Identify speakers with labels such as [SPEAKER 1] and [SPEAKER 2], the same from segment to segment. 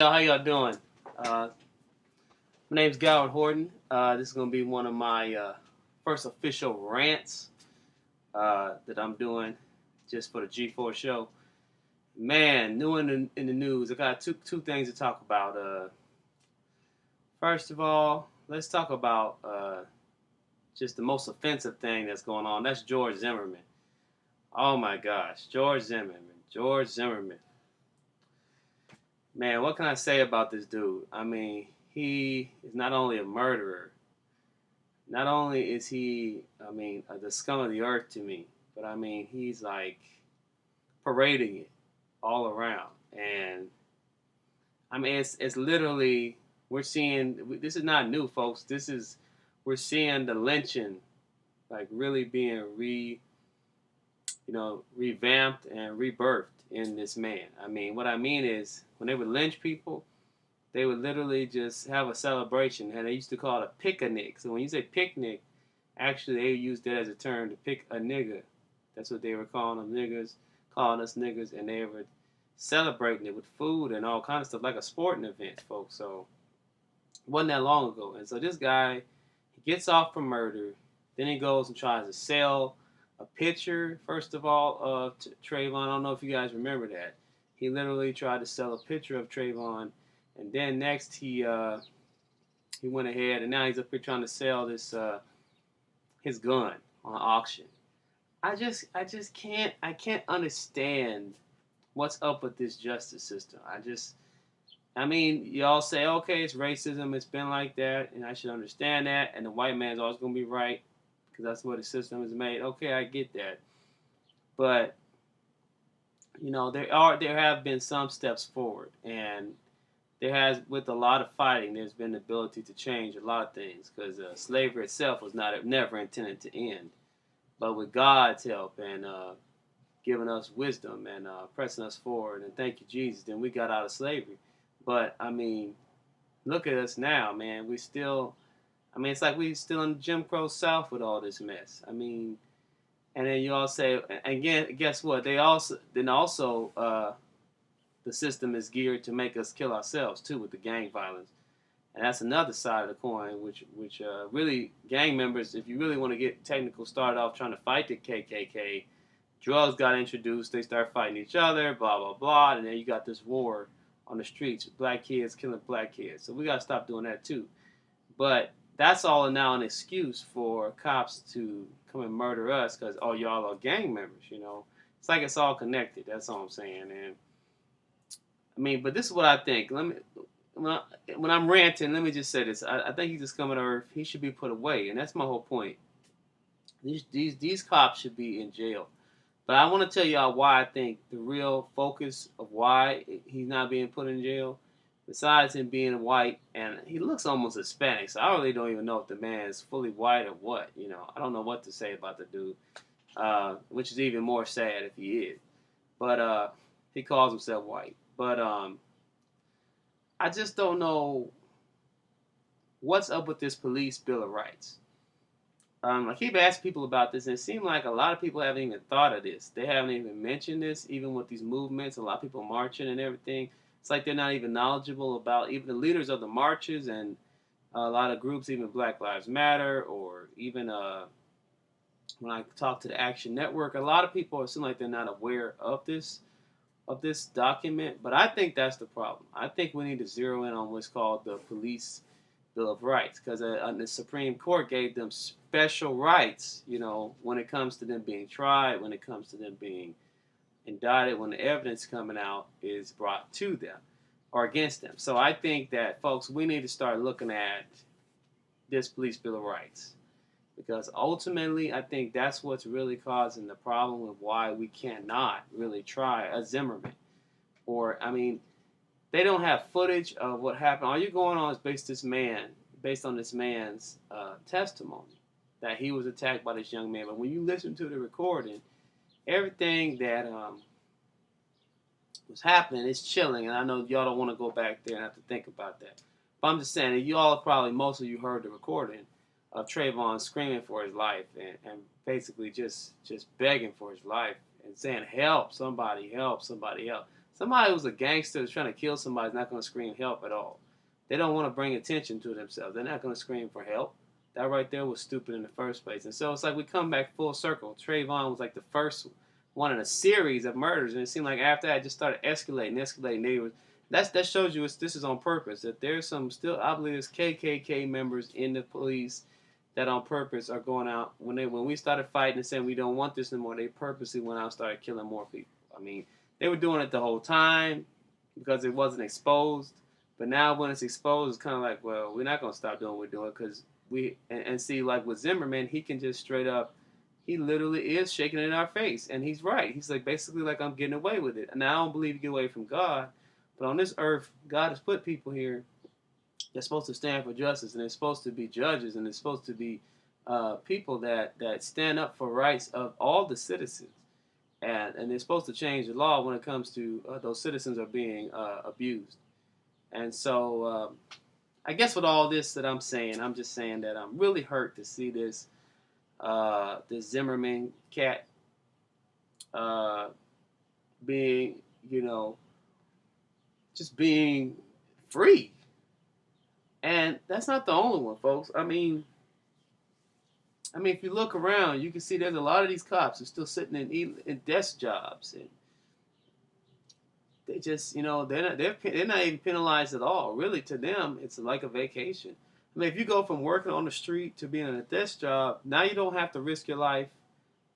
[SPEAKER 1] How y'all doing? Uh, my name's Goward Horton. This is going to be one of my first official rants that I'm doing just for the G4 show. Man, new in the news. I got two things to talk about. First of all, let's talk about just the most offensive thing that's going on. That's George Zimmerman. Oh my gosh, George Zimmerman. George Zimmerman. Man, what can I say about this dude? I mean, he is not only a murderer, not only is he, the scum of the earth to me, but I mean, he's like parading it all around. And I mean, it's literally, we're seeing, this is not new, folks. We're seeing the lynching like really being revamped and rebirthed in this man. I mean, what I mean is when they would lynch people, they would literally just have a celebration, and they used to call it a picnic. So when you say picnic, actually they used that as a term to pick a nigger. That's what they were calling them, niggers, calling us niggers, and they were celebrating it with food and all kinds of stuff, like a sporting event, folks. So it wasn't that long ago. And so this guy, he gets off for murder, then he goes and tries to sell a picture, first of all, of Trayvon. I don't know if you guys remember that. He literally tried to sell a picture of Trayvon, and then next he went ahead, and now he's up here trying to sell this his gun on auction. I can't understand what's up with this justice system. I mean, y'all say, okay, it's racism, it's been like that, and I should understand that, and the white man's always going to be right, because that's what the system is made. Okay, I get that. But, there have been some steps forward, and there has, with a lot of fighting, there's been the ability to change a lot of things, because slavery itself was never intended to end. But with God's help and giving us wisdom and pressing us forward, and thank you, Jesus, then we got out of slavery. But, I mean, look at us now, man. It's like we still in Jim Crow South with all this mess. I mean, and then you all say, again, guess what? The system is geared to make us kill ourselves too with the gang violence, and that's another side of the coin. Which really, gang members, if you really want to get technical, started off trying to fight the KKK. Drugs got introduced. They start fighting each other. Blah blah blah, and then you got this war on the streets. Black kids killing black kids. So we got to stop doing that too. But that's all now an excuse for cops to come and murder us because, oh, y'all are gang members, It's like it's all connected. That's all I'm saying. And I mean, but this is what I think. When I'm ranting, let me just say this. I think he's just coming to earth. He should be put away, and that's my whole point. These cops should be in jail. But I want to tell y'all why I think the real focus of why he's not being put in jail, besides him being white, and he looks almost Hispanic, so I really don't even know if the man is fully white or what. I don't know what to say about the dude, which is even more sad if he is. But he calls himself white. But I just don't know what's up with this police bill of rights. I keep asking people about this, and it seems like a lot of people haven't even thought of this. They haven't even mentioned this, even with these movements, a lot of people marching and everything. It's like they're not even knowledgeable about even the leaders of the marches and a lot of groups, even Black Lives Matter, or even when I talk to the Action Network, a lot of people seem like they're not aware of this document. But I think that's the problem. I think we need to zero in on what's called the Police Bill of Rights, because the Supreme Court gave them special rights, when it comes to them being tried, when it comes to them being indicted, when the evidence coming out is brought to them or against them. So I think that, folks, we need to start looking at this Police Bill of Rights, because ultimately I think that's what's really causing the problem of why we cannot really try a Zimmerman. Or, I mean, they don't have footage of what happened. All you're going on is based on this man's testimony that he was attacked by this young man. But when you listen to the recording, everything that was happening is chilling. And I know y'all don't want to go back there and have to think about that. But I'm just saying that you all probably, most of you heard the recording of Trayvon screaming for his life and basically just begging for his life and saying, help, somebody help, somebody help. Somebody who's a gangster that's trying to kill somebody is not going to scream help at all. They don't want to bring attention to themselves. They're not going to scream for help. That right there was stupid in the first place. And so it's like we come back full circle. TRAVYON was like the first one in a series of murders, and it seemed like after that it just started escalating. That shows you this is on purpose. That there's some still, I believe, there's KKK members in the police that on purpose are going out when we started fighting and saying we don't want this anymore. They purposely went out and started killing more people. I mean, they were doing it the whole time because it wasn't exposed. But now when it's exposed, it's kind of like, well, we're not going to stop doing what we're doing because and see, like with Zimmerman, he can just straight up, he literally is shaking it in our face. And he's right. He's like, basically like, I'm getting away with it. And I don't believe you get away from God. But on this earth, God has put people here that's supposed to stand for justice. And they're supposed to be judges. And they're supposed to be people that stand up for rights of all the citizens. And they're supposed to change the law when it comes to those citizens are being abused. And so I guess with all this that I'm saying, I'm just saying that I'm really hurt to see this Zimmerman cat being, just being free. And that's not the only one, folks. I mean, if you look around, you can see there's a lot of these cops who are still sitting in desk jobs, and they just, they're not even penalized at all. Really, to them, it's like a vacation. I mean, if you go from working on the street to being in a desk job, now you don't have to risk your life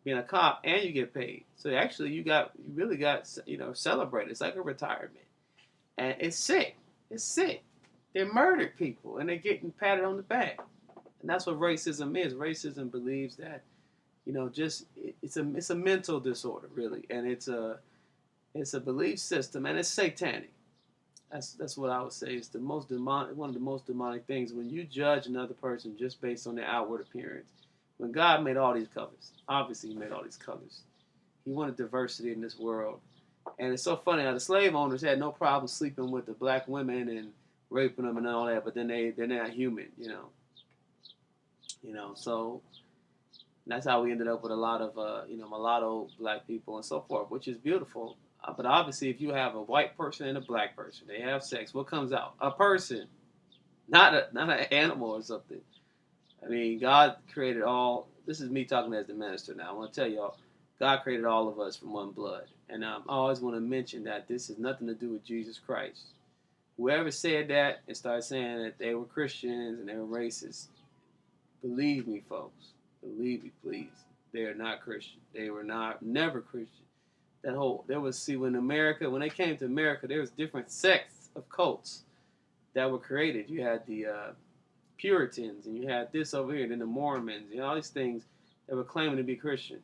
[SPEAKER 1] being a cop, and you get paid. So actually, you really got celebrated. It's like a retirement, and it's sick. It's sick. They murdered people, and they're getting patted on the back. And that's what racism is. Racism believes that, it's a mental disorder, really, and it's a belief system, and it's satanic. That's what I would say. It's the most demonic, one of the most demonic things when you judge another person just based on their outward appearance. When God made all these colors, obviously He made all these colors. He wanted diversity in this world, and it's so funny how the slave owners had no problem sleeping with the black women and raping them and all that, but then they're not human, So that's how we ended up with a lot of mulatto black people and so forth, which is beautiful. But obviously, if you have a white person and a black person, they have sex. What comes out? A person, not an animal or something. I mean, God created all. This is me talking as the minister now. I want to tell y'all, God created all of us from one blood, and I always want to mention that this has nothing to do with Jesus Christ. Whoever said that and started saying that they were Christians and they were racist, believe me, folks. Believe me, please. They are not Christian. They were never Christian. When they came to America, there was different sects of cults that were created. You had the Puritans, and you had this over here, and then the Mormons, all these things that were claiming to be Christian.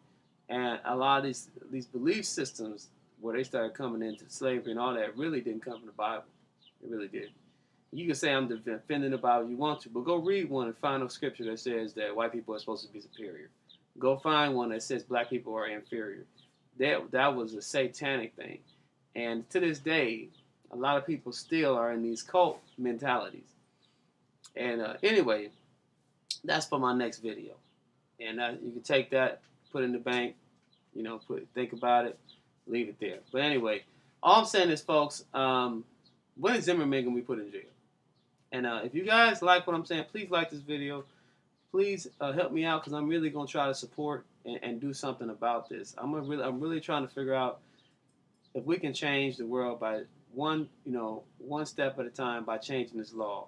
[SPEAKER 1] And a lot of these belief systems where they started coming into slavery and all that really didn't come from the Bible. It really did. You can say I'm defending the Bible if you want to, but go read one and find a scripture that says that white people are supposed to be superior. Go find one that says black people are inferior. That was a satanic thing. And to this day, a lot of people still are in these cult mentalities. And anyway, that's for my next video. And you can take that, put it in the bank, think about it, leave it there. But anyway, all I'm saying is, folks, when is Zimmerman going to be put in jail? And if you guys like what I'm saying, please like this video. Please help me out because I'm really going to try to support and do something about this. I'm really trying to figure out if we can change the world by one step at a time by changing this law,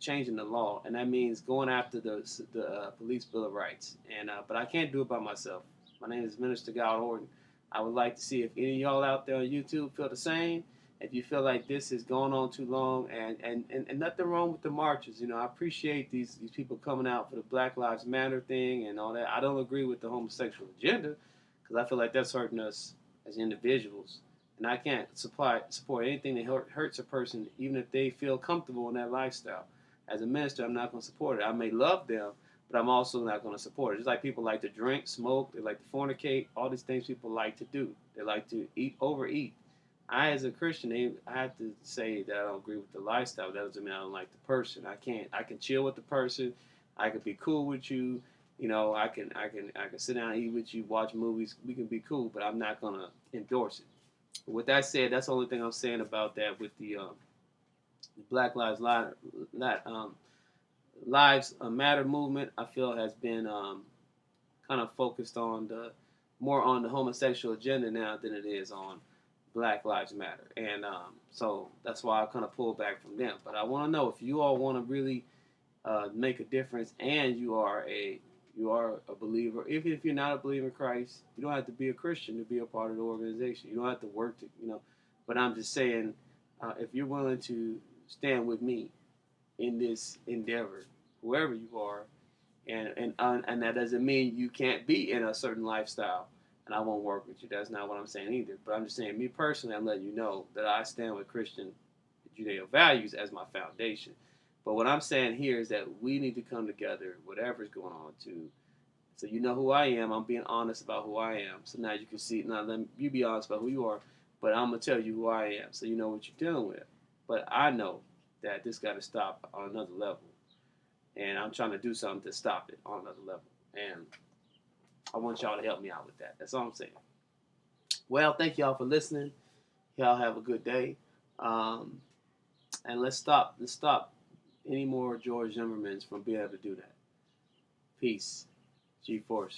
[SPEAKER 1] changing the law, and that means going after the Police Bill of Rights. And but I can't do it by myself. My name is Minister Goward Horton. I would like to see if any of y'all out there on YouTube feel the same. If you feel like this has gone on too long, and nothing wrong with the marches, I appreciate these people coming out for the Black Lives Matter thing and all that. I don't agree with the homosexual agenda because I feel like that's hurting us as individuals, and I can't support anything that hurts a person, even if they feel comfortable in that lifestyle. As a minister, I'm not going to support it. I may love them, but I'm also not going to support it. Just like people like to drink, smoke, they like to fornicate, all these things people like to do. They like to overeat. I, as a Christian, I have to say that I don't agree with the lifestyle. That doesn't mean I don't like the person. I can chill with the person. I can be cool with you. I can sit down and eat with you, watch movies. We can be cool, but I'm not gonna endorse it. With that said, that's the only thing I'm saying about that with the Black Lives Matter movement. I feel has been kind of focused on the more on the homosexual agenda now than it is on Black Lives Matter, and so that's why I kind of pull back from them. But I want to know if you all want to really make a difference, and you are a believer. Even if you're not a believer in Christ, you don't have to be a Christian to be a part of the organization. You don't have to work to, you know. But I'm just saying, if you're willing to stand with me in this endeavor, whoever you are, and that doesn't mean you can't be in a certain lifestyle, and I won't work with you. That's not what I'm saying either. But I'm just saying, me personally, I'm letting you know that I stand with Christian Judeo values as my foundation. But what I'm saying here is that we need to come together, whatever's going on, to so you know who I am. I'm being honest about who I am. So now you can see. Now let you be honest about who you are. But I'm gonna tell you who I am, so you know what you're dealing with. But I know that this got to stop on another level, and I'm trying to do something to stop it on another level. And I want y'all to help me out with that. That's all I'm saying. Well, thank y'all for listening. Y'all have a good day. Um, and let's stop. Any more George Zimmermans from being able to do that. Peace. G-Force.